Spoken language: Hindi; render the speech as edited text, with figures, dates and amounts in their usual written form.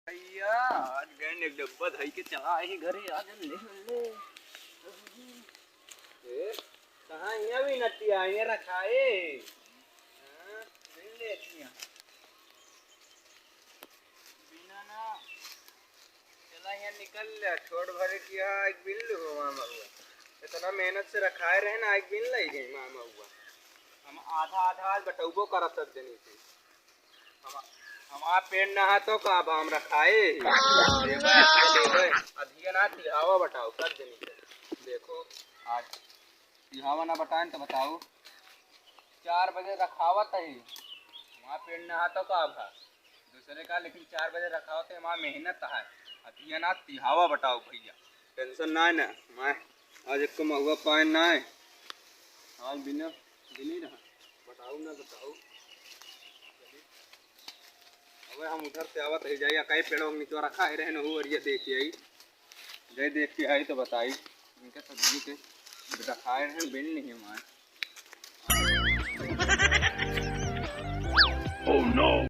भैया आज गए एक डब्बा धई के चला आई घरे आज ले कहाँ यहाँ भी नटिया ये रखाए ले लेतिया बिना ना चला यहाँ निकल ले छोड़ भरे किया एक बिल हो मामा हुआ इतना मेहनत से रखाए रहे ना एक बिल नहीं गई मामा हुआ हम आधा आधा बटौबो करत सब जनी से हमारा पेड़ ना है तो का हम रखाए अधिया ना तिहावा बताओ कर देनी देखो आज तिहावा ना बताएं तो बताओ 4 बजे रखावत है हमारा पेड़ ना है तो का भा दूसरे का लेकिन 4 बजे रखावत है हमारा मेहनत है अधिया ना तिहावा बताओ भैया टेंशन ना है ना मैं आज एक को महुआ पाए ना है आज बिना बिनी रहा बताओ ना बताओ अब हम उधर से आवत है जाइए कई पेड़ों के नीचे रखा है रहने हो और ये देखिए आई जय देख के आई तो बताई इनके सब्जी के रखाए रहे बिल नहीं हमारे। Oh no!